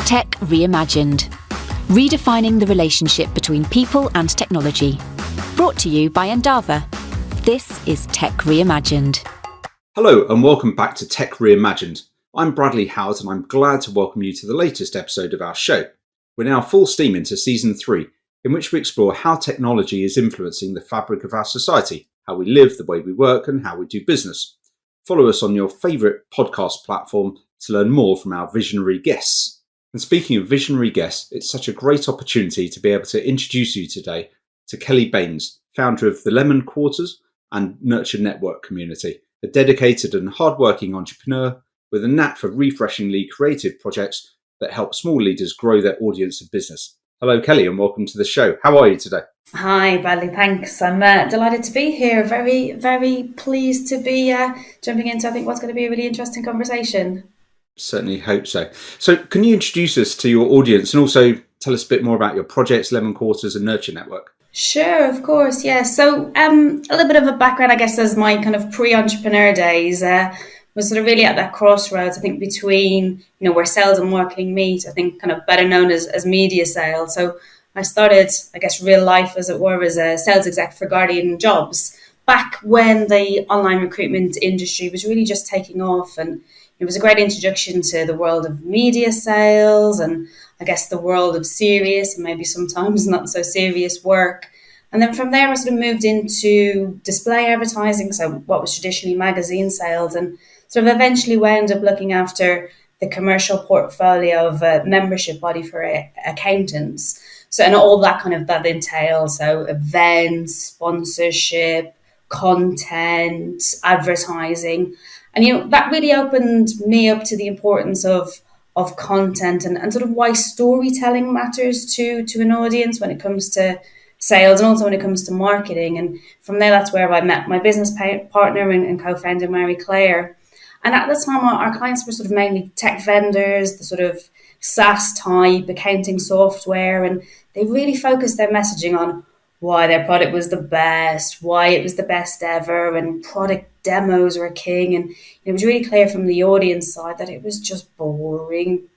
Tech Reimagined, redefining the relationship between people and technology. Brought to you by Endava. This is Tech Reimagined. Hello and welcome back to Tech Reimagined. I'm Bradley Howard and I'm glad to welcome you to the latest episode of our show. We're now full steam into season 3, in which we explore how technology is influencing the fabric of our society, how we live, the way we work and how we do business. Follow us on your favourite podcast platform to learn more from our visionary guests. And speaking of visionary guests, it's such a great opportunity to be able to introduce you today to Kelly Baynes, founder of the Lemon Quarters and Nurture Network community, a dedicated and hardworking entrepreneur with a knack for refreshingly creative projects that help small leaders grow their audience of business. Hello, Kelly, and welcome to the show. How are you today? Hi, Bradley. Thanks. I'm delighted to be here. Very, very pleased to be jumping into, I think, what's going to be a really interesting conversation. Certainly hope so. So can you introduce us to your audience and also tell us a bit more about your projects, Lemon Quarters and Nurture Network? Sure, of course. Yeah. So a little bit of a background, I guess, as my kind of pre-entrepreneur days was sort of really at that crossroads, I think, between, where sales and marketing meet, I think kind of better known as media sales. So I started, I guess, real life, as it were, as a sales exec for Guardian Jobs back when the online recruitment industry was really just taking off. And it was a great introduction to the world of media sales and I guess the world of serious and maybe sometimes not so serious work. And then from there, I sort of moved into display advertising, so what was traditionally magazine sales, and sort of eventually wound up looking after the commercial portfolio of a membership body for accountants. So, and all that kind of that entails, so events, sponsorship, content, advertising. And, that really opened me up to the importance of content and sort of why storytelling matters to an audience when it comes to sales and also when it comes to marketing. And from there, that's where I met my business partner and co-founder, Mary Claire. And at the time, our clients were sort of mainly tech vendors, the sort of SaaS type accounting software, and they really focused their messaging on why their product was the best, why it was the best ever, and product demos were king. And it was really clear from the audience side that it was just boring.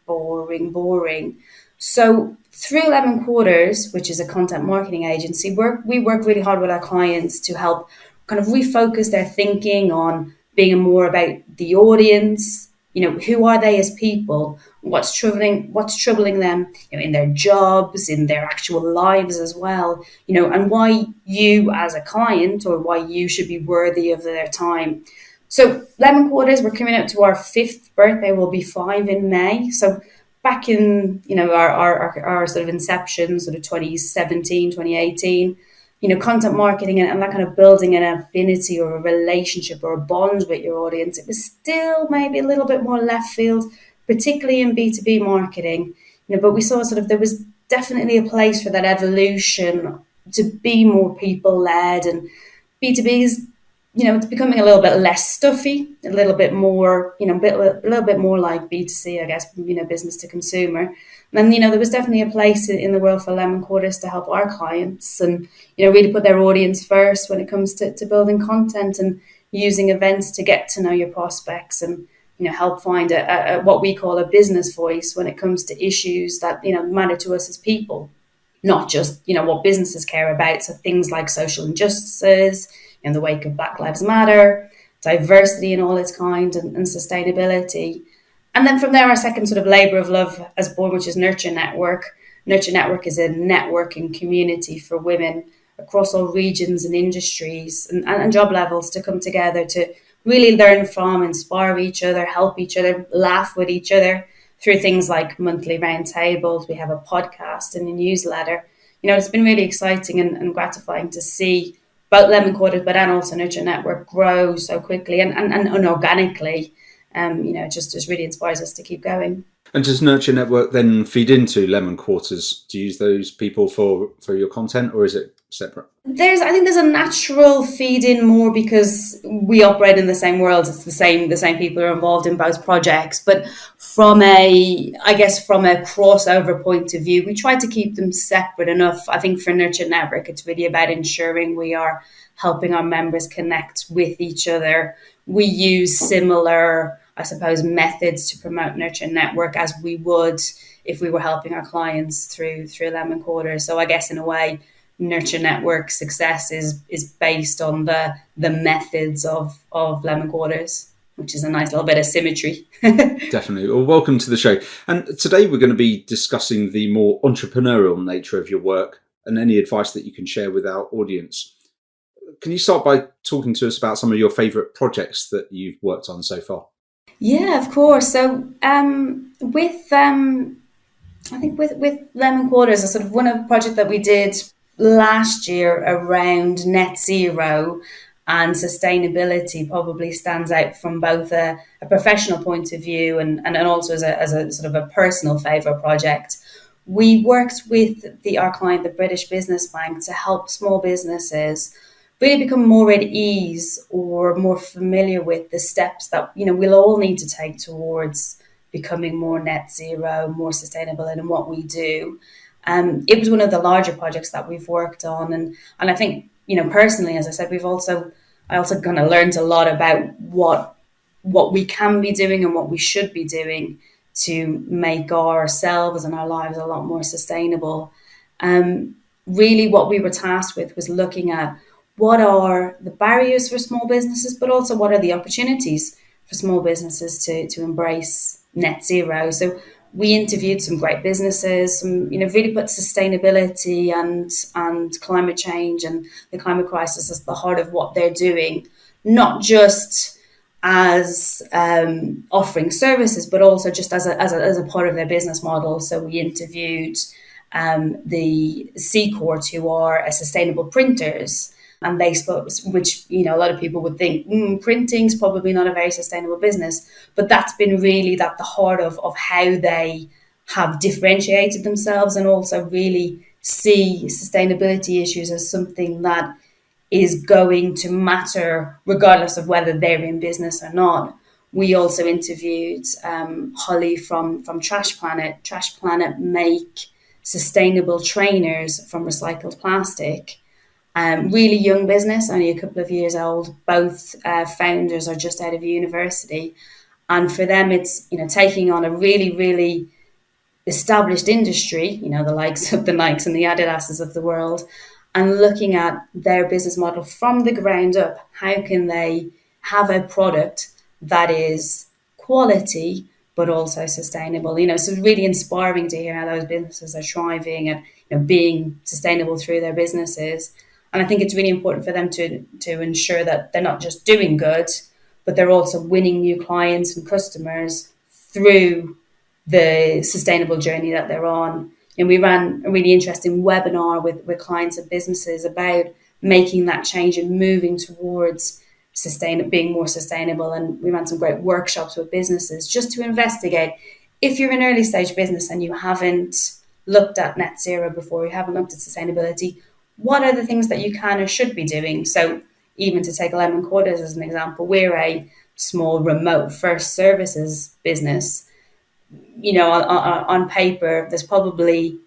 So through Lemon Quarters, which is a content marketing agency, we work really hard with our clients to help kind of refocus their thinking on being more about the audience. Who are they as people? What's troubling them, in their jobs, in their actual lives as well, and why you as a client or why you should be worthy of their time. So Lemon Quarters, we're coming up to our 5th birthday. We'll be 5 in May. So back in, our sort of inception, sort of 2017, 2018, content marketing and that kind of building an affinity or a relationship or a bond with your audience, it was still maybe a little bit more left field, particularly in B2B marketing. But we saw there was definitely a place for that evolution to be more people-led, and B2B is, it's becoming a little bit less stuffy, a little bit more, a little bit more like B2C, I guess, business to consumer. And there was definitely a place in the world for Lemon Quarters to help our clients and, really put their audience first when it comes to building content and using events to get to know your prospects and, help find a what we call a business voice when it comes to issues that, matter to us as people, not just, what businesses care about. So things like social injustices in the wake of Black Lives Matter, diversity in all its kind and sustainability. And then from there, our second sort of labour of love as born, which is Nurture Network. Nurture Network is a networking community for women across all regions and industries and job levels to come together to really learn from, inspire each other, help each other, laugh with each other through things like monthly roundtables. We have a podcast and a newsletter. It's been really exciting and gratifying to see both Lemon Quarters, but and also Nurture Network grow so quickly and organically. It just really inspires us to keep going. And does Nurture Network then feed into Lemon Quarters? Do you use those people for your content, or is it separate? I think there's a natural feed in more because we operate in the same world. It's the same people are involved in both projects. But from a crossover point of view, we try to keep them separate enough. I think for Nurture Network, it's really about ensuring we are helping our members connect with each other. We use similar I suppose, methods to promote, nurture, and network as we would if we were helping our clients through Lemon Quarters. So I guess in a way, nurture network success is based on the methods of Lemon Quarters, which is a nice little bit of symmetry. Definitely. Well, welcome to the show. And today we're going to be discussing the more entrepreneurial nature of your work and any advice that you can share with our audience. Can you start by talking to us about some of your favourite projects that you've worked on so far? Yeah, of course. So with Lemon Quarters, a sort of one of the project that we did last year around net zero and sustainability probably stands out from both a professional point of view and also as a sort of a personal favourite project. We worked with our client, the British Business Bank, to help small businesses really become more at ease or more familiar with the steps that we'll all need to take towards becoming more net zero, more sustainable in what we do. It was one of the larger projects that we've worked on, and I think personally, as I said, I also kind of learned a lot about what we can be doing and what we should be doing to make ourselves and our lives a lot more sustainable. Really, what we were tasked with was looking at what are the barriers for small businesses, but also what are the opportunities for small businesses to embrace net zero. So we interviewed some great businesses, really put sustainability and climate change and the climate crisis as the heart of what they're doing, not just as offering services, but also just as a part of their business model. So we interviewed the C Court, who are sustainable printers, and they spoke, which a lot of people would think printing's probably not a very sustainable business, but that's been really at the heart of how they have differentiated themselves and also really see sustainability issues as something that is going to matter regardless of whether they're in business or not. We also interviewed Holly from Trash Planet. Trash Planet make sustainable trainers from recycled plastic. Really young business, only a couple of years old. Both founders are just out of university. And for them, it's taking on a really, really established industry, the likes of the Nikes and the Adidases of the world, and looking at their business model from the ground up. How can they have a product that is quality but also sustainable? So it's really inspiring to hear how those businesses are thriving and being sustainable through their businesses. And I think it's really important for them to ensure that they're not just doing good, but they're also winning new clients and customers through the sustainable journey that they're on. And we ran a really interesting webinar with clients and businesses about making that change and moving towards being more sustainable. And we ran some great workshops with businesses just to investigate, if you're an early stage business and you haven't looked at net zero before, you haven't looked at sustainability, what are the things that you can or should be doing? So even to take Lemon Quarters as an example, we're a small remote first services business. On paper, there's probably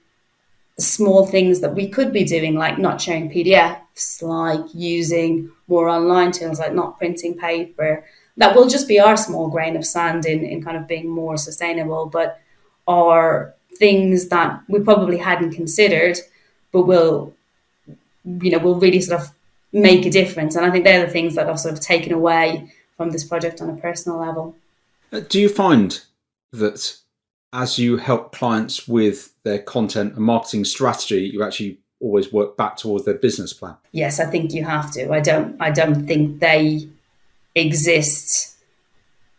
small things that we could be doing, like not sharing PDFs, like using more online tools, like not printing paper. That will just be our small grain of sand in kind of being more sustainable, but are things that we probably hadn't considered, but will really sort of make a difference. And I think they're the things that I've sort of taken away from this project on a personal level. Do you find that as you help clients with their content and marketing strategy, you actually always work back towards their business plan? Yes, I think you have to. I don't think they exist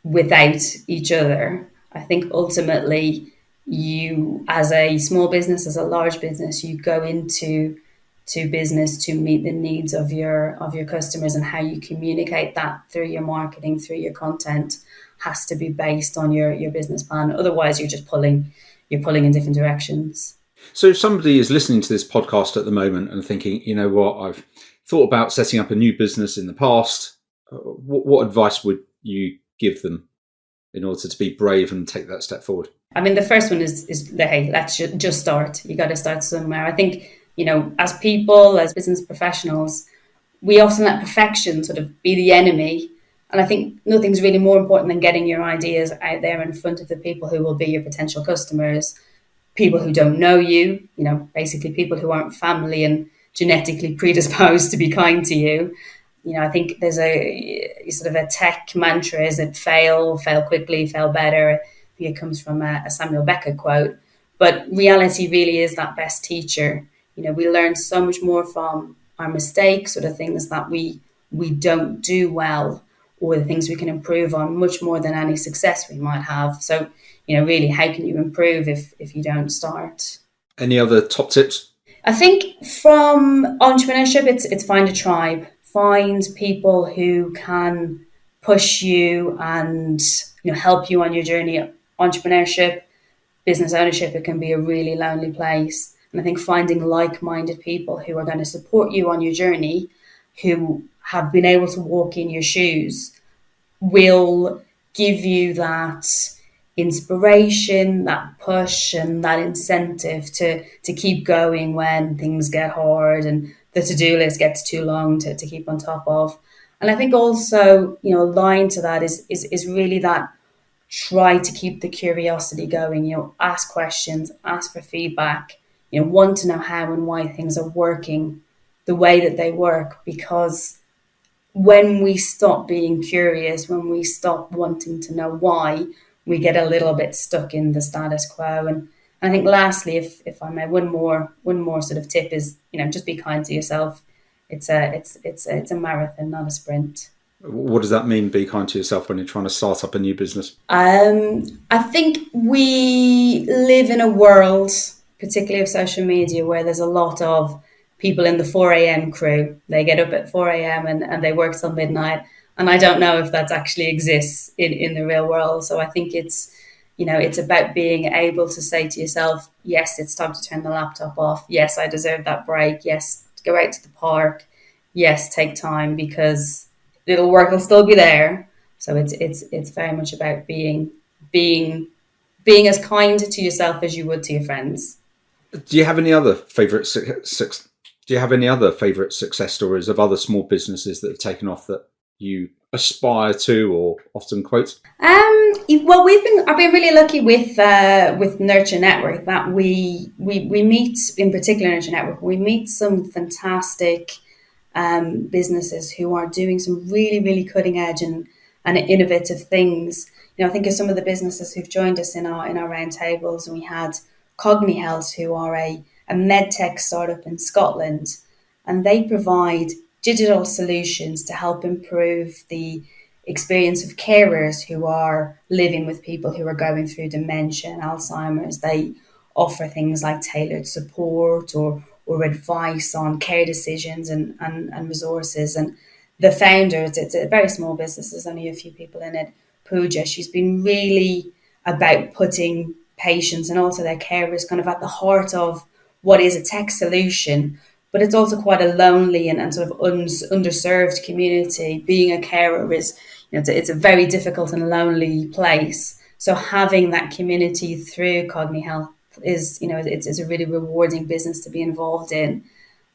without each other. I think ultimately you, as a small business, as a large business, you go into business to meet the needs of your customers, and how you communicate that through your marketing, through your content, has to be based on your business plan. Otherwise, you're pulling in different directions. So if somebody is listening to this podcast at the moment and thinking, I've thought about setting up a new business in the past, what advice would you give them in order to be brave and take that step forward? I mean, the first one is hey, let's just start. You got to start somewhere. I think, as people, as business professionals, we often let perfection sort of be the enemy And I think nothing's really more important than getting your ideas out there in front of the people who will be your potential customers, people who don't know you, basically people who aren't family and genetically predisposed to be kind to you. I think there's a sort of a tech mantra, is it fail quickly, fail better. I think it comes from a Samuel Beckett quote. But reality really is that best teacher. We learn so much more from our mistakes or the things that we don't do well, or the things we can improve on, much more than any success we might have. So, really, how can you improve if you don't start? Any other top tips? I think from entrepreneurship, it's find a tribe, find people who can push you and help you on your journey. Entrepreneurship, business ownership, it can be a really lonely place. And I think finding like-minded people who are going to support you on your journey, who have been able to walk in your shoes, will give you that inspiration, that push, and that incentive to keep going when things get hard and the to-do list gets too long to keep on top of. And I think also, aligned to that is really that try to keep the curiosity going, ask questions, ask for feedback, want to know how and why things are working the way that they work. Because when we stop being curious, when we stop wanting to know why, we get a little bit stuck in the status quo. And I think lastly, if I may, one more sort of tip is, just be kind to yourself. It's a marathon, not a sprint. What does that mean, be kind to yourself, when you're trying to start up a new business? I think we live in a world, particularly of social media, where there's a lot of people in the 4 a.m. crew. They get up at 4 a.m. and they work till midnight. And I don't know if that actually exists in the real world. So I think it's about being able to say to yourself, yes, it's time to turn the laptop off. Yes, I deserve that break. Yes, go out to the park. Yes, take time, because little work will still be there. So it's very much about being as kind to yourself as you would to your friends. Do you have any other favourite success stories of other small businesses that have taken off that you aspire to or often quote? Well, I've been really lucky with Nurture Network, that we meet, in particular Nurture Network, we meet some fantastic businesses who are doing some really, really cutting edge and innovative things. I think of some of the businesses who've joined us in our roundtables, and we had Cogni Health, who are a medtech startup in Scotland, and they provide digital solutions to help improve the experience of carers who are living with people who are going through dementia and Alzheimer's. They offer things like tailored support or advice on care decisions and resources. And the founder, it's a very small business, there's only a few people in it, Pooja, she's been really about putting patients and also their carers kind of at the heart of what is a tech solution. But it's also quite a lonely and sort of underserved community. Being a carer is, it's a very difficult and lonely place. So having that community through Cogni Health is, it's a really rewarding business to be involved in.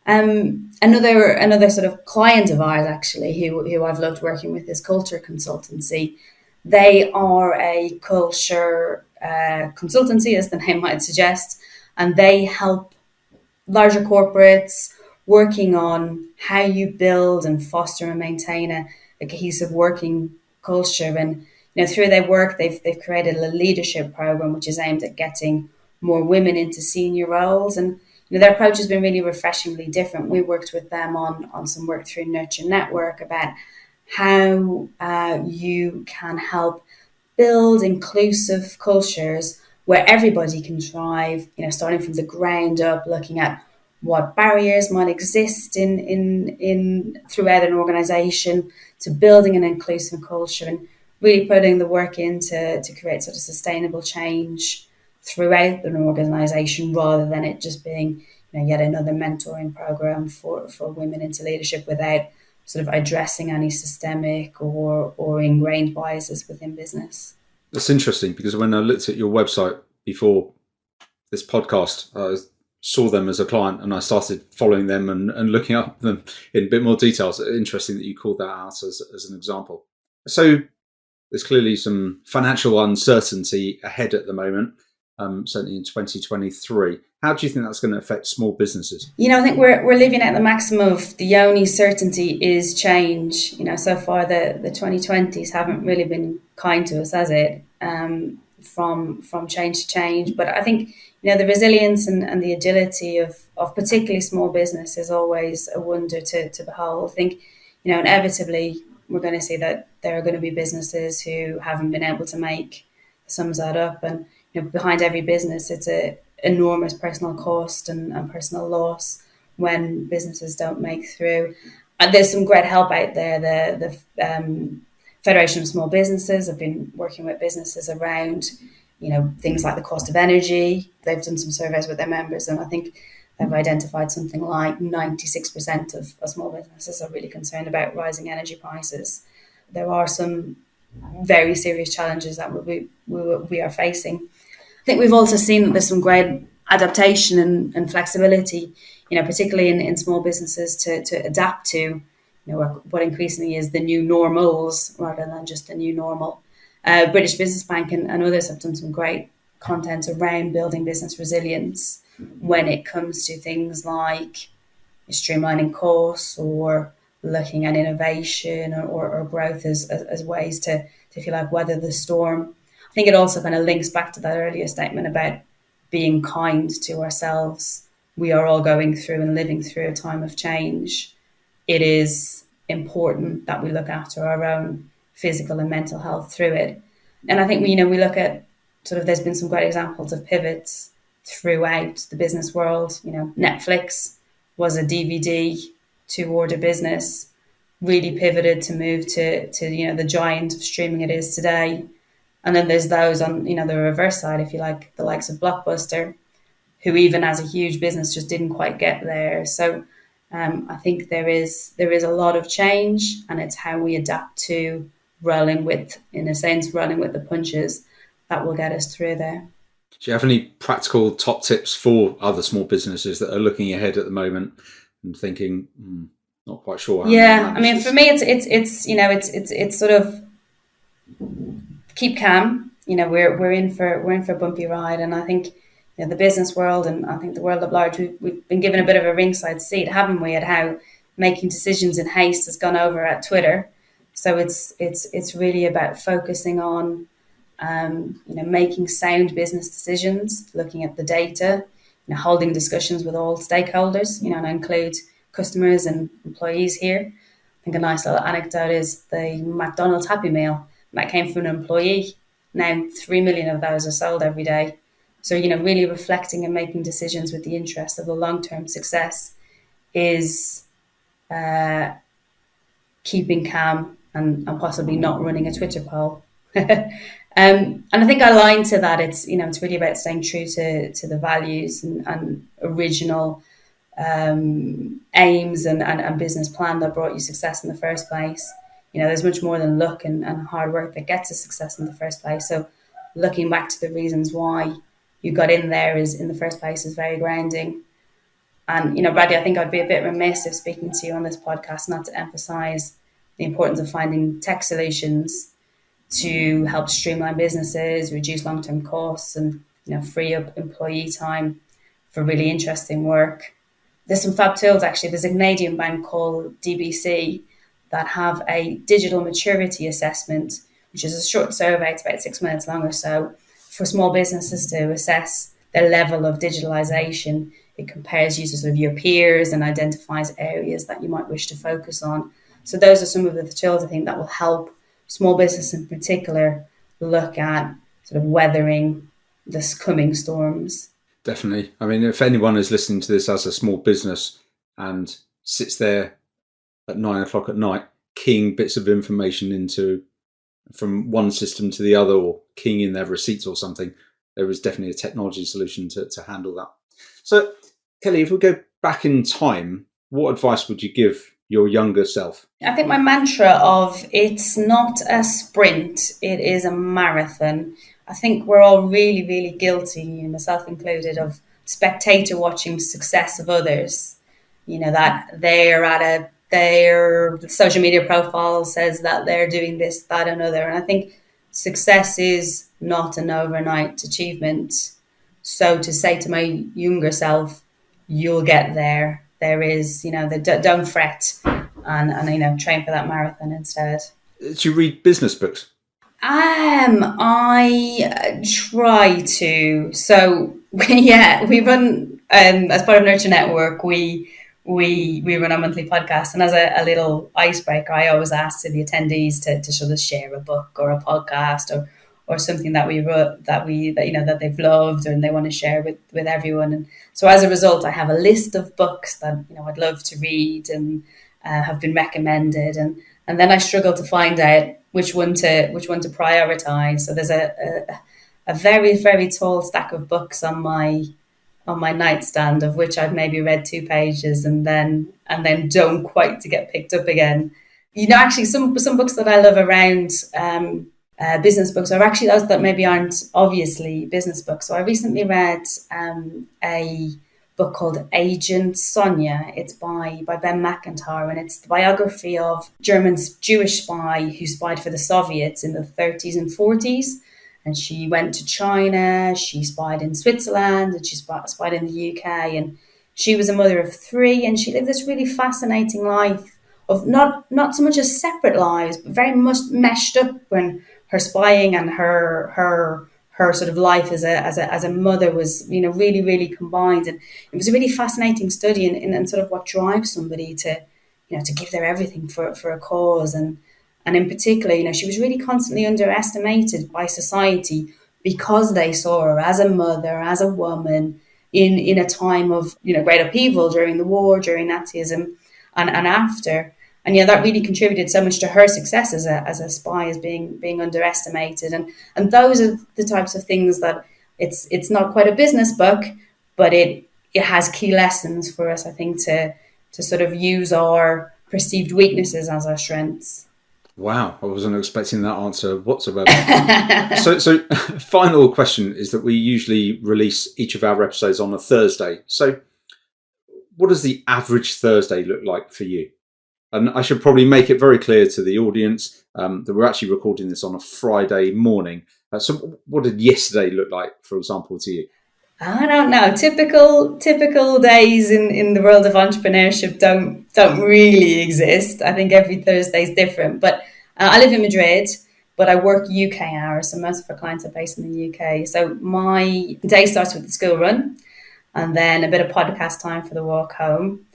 Another sort of client of ours, actually, who I've loved working with, is Culture Consultancy. They are a culture consultancy, as the name might suggest, and they help larger corporates working on how you build and foster and maintain a cohesive working culture. And through their work, they've created a leadership program which is aimed at getting more women into senior roles. And their approach has been really refreshingly different. We worked with them on some work through Nurture Network about how you can help build inclusive cultures where everybody can thrive, starting from the ground up, looking at what barriers might exist in throughout an organization, to building an inclusive culture and really putting the work in to create sort of sustainable change throughout an organization, rather than it just being yet another mentoring program for women into leadership without sort of addressing any systemic or ingrained biases within business. That's interesting, because when I looked at your website before this podcast, I saw them as a client and I started following them and looking up them in a bit more detail. So interesting that you called that out as an example. So there's clearly some financial uncertainty ahead at the moment, certainly in 2023. How do you think that's going to affect small businesses? I think we're living at the maximum of the only certainty is change. So far the 2020s haven't really been kind to us, has it? From change to change. But I think, the resilience and the agility of particularly small business is always a wonder to behold. I think, inevitably we're going to see that there are going to be businesses who haven't been able to make the sums add up. And, behind every business, it's a enormous personal cost and personal loss when businesses don't make through. And there's some great help out there. The Federation of Small Businesses have been working with businesses around, things like the cost of energy. They've done some surveys with their members, and I think they've identified something like 96% of small businesses are really concerned about rising energy prices. There are some very serious challenges that we are facing. I think we've also seen that there's some great adaptation and flexibility, particularly in small businesses to adapt to, what increasingly is the new normals rather than just the new normal. British Business Bank and others have done some great content around building business resilience when it comes to things like streamlining costs or looking at innovation or growth as ways to, if you like, weather the storm. I think it also kind of links back to that earlier statement about being kind to ourselves. We are all going through and living through a time of change. It is important that we look after our own physical and mental health through it. And I think we look at there's been some great examples of pivots throughout the business world. Netflix was a DVD to order business, really pivoted to move to the giant of streaming it is today. And then there's those on, the reverse side, if you like, the likes of Blockbuster, who even as a huge business just didn't quite get there. So I think there is a lot of change, and it's how we adapt to rolling with the punches that will get us through there. Do you have any practical top tips for other small businesses that are looking ahead at the moment and thinking, not quite sure? Yeah, I mean, for me, it's sort of keep calm. We're in for a bumpy ride, and I think the business world and I think the world at large, we've been given a bit of a ringside seat, haven't we, at how making decisions in haste has gone over at Twitter. So it's really about focusing on making sound business decisions, looking at the data, holding discussions with all stakeholders, and I include customers and employees here. I think a nice little anecdote is the McDonald's Happy Meal that came from an employee. Now 3 million of those are sold every day. So, really reflecting and making decisions with the interest of the long-term success is keeping calm and possibly not running a Twitter poll. And I think aligned to that, it's really about staying true to the values and original aims and business plan that brought you success in the first place. There's much more than luck and hard work that gets us success in the first place. So looking back to the reasons why you got in there in the first place is very grounding. And, Bradley, I think I'd be a bit remiss if speaking to you on this podcast not to emphasize the importance of finding tech solutions to help streamline businesses, reduce long-term costs, and free up employee time for really interesting work. There's some fab tools, actually. There's a Canadian bank called DBC that have a digital maturity assessment, which is a short survey. It's about 6 minutes long or so, for small businesses to assess their level of digitalization. It compares you to your peers and identifies areas that you might wish to focus on. So those are some of the tools I think that will help small business in particular look at weathering this coming storms. Definitely. I mean, if anyone is listening to this as a small business and sits there at 9 o'clock at night, keying bits of information from one system to the other, or keying in their receipts or something, there is definitely a technology solution to handle that. So, Kelly, if we go back in time, what advice would you give your younger self? I think my mantra of it's not a sprint, it is a marathon. I think we're all really, really guilty, myself included, of spectator watching success of others. That they're at a their social media profile says that they're doing this, that, and other. And I think success is not an overnight achievement. So to say to my younger self, you'll get there. There is, don't fret and train for that marathon instead. Do you read business books? I try to. So we run as part of Nurture Network. We run a monthly podcast, and as a little icebreaker, I always ask to the attendees to sort of share a book or a podcast or something that we wrote that they've loved and they want to share with everyone. And so as a result, I have a list of books that I'd love to read and have been recommended, and then I struggle to find out which one to prioritize. So there's a very, very tall stack of books on my nightstand, of which I've maybe read 2 pages and then don't quite to get picked up again. Actually, some books that I love around business books are actually those that maybe aren't obviously business books. So I recently read a book called Agent Sonia. It's by Ben McIntyre, and it's the biography of German Jewish spy who spied for the Soviets in the 30s and 40s. And she went to China, she spied in Switzerland, and she spied in the UK. And she was a mother of 3, and she lived this really fascinating life of not so much as separate lives, but very much meshed up when her spying and her sort of life as a mother was, really, really combined. And it was a really fascinating study in sort of what drives somebody to give their everything for a cause. And in particular, she was really constantly underestimated by society because they saw her as a mother, as a woman in a time of, great upheaval during the war, during Nazism and after. And that really contributed so much to her success as a spy, as being underestimated. And those are the types of things that it's not quite a business book, but it has key lessons for us, I think, to sort of use our perceived weaknesses as our strengths. Wow, I wasn't expecting that answer whatsoever. So final question is that we usually release each of our episodes on a Thursday. So what does the average Thursday look like for you? And I should probably make it very clear to the audience that we're actually recording this on a Friday morning. So what did yesterday look like, for example, to you? I don't know. Typical days in the world of entrepreneurship don't really exist. I think every Thursday is different. But I live in Madrid, but I work UK hours, so most of our clients are based in the UK. So my day starts with the school run, and then a bit of podcast time for the walk home.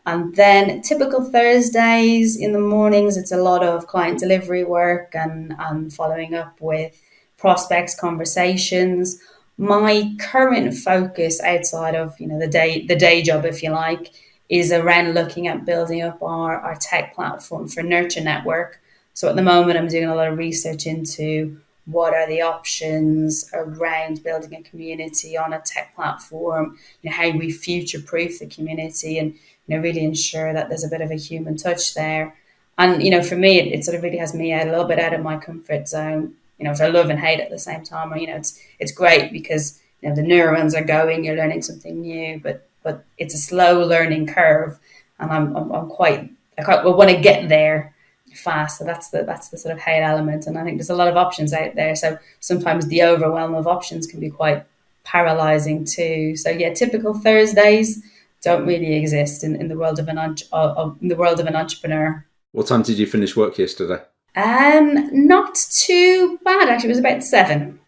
And then typical Thursdays in the mornings, it's a lot of client delivery work and following up with prospects, conversations. My current focus outside of the day job, if you like, is around looking at building up our tech platform for Nurture Network. So at the moment, I'm doing a lot of research into what are the options around building a community on a tech platform, how we future-proof the community and really ensure that there's a bit of a human touch there. And for me, it sort of really has me a little bit out of my comfort zone. Which I love and hate at the same time. It's great because the neurons are going, you're learning something new, but it's a slow learning curve, and I want to get there fast. So that's the sort of hate element, and I think there's a lot of options out there. So sometimes the overwhelm of options can be quite paralyzing too. So yeah, typical Thursdays don't really exist in the world of an entrepreneur. What time did you finish work yesterday? Not too bad, actually. It was about 7.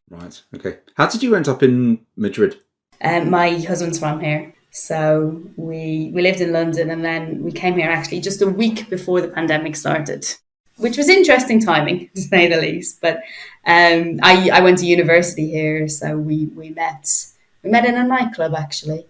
Right. Okay. How did you end up in Madrid? My husband's from here. So we lived in London, and then we came here actually just a week before the pandemic started, which was interesting timing, to say the least. But I went to university here, so we met in a nightclub, actually.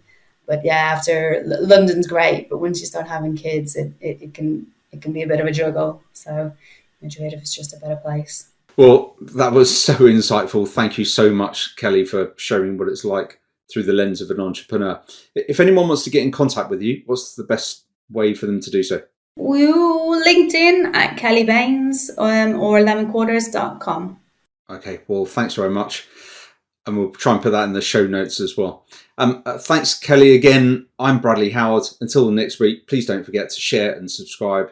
But yeah, after London's great, but once you start having kids, it can be a bit of a juggle. So Madrid is just a better place. Well, that was so insightful. Thank you so much, Kelly, for sharing what it's like through the lens of an entrepreneur. If anyone wants to get in contact with you, what's the best way for them to do so? LinkedIn at Kelly Baynes or lemonquarters.com. Okay, well, thanks very much. And we'll try and put that in the show notes as well. Thanks, Kelly, again. I'm Bradley Howard. Until next week, please don't forget to share and subscribe.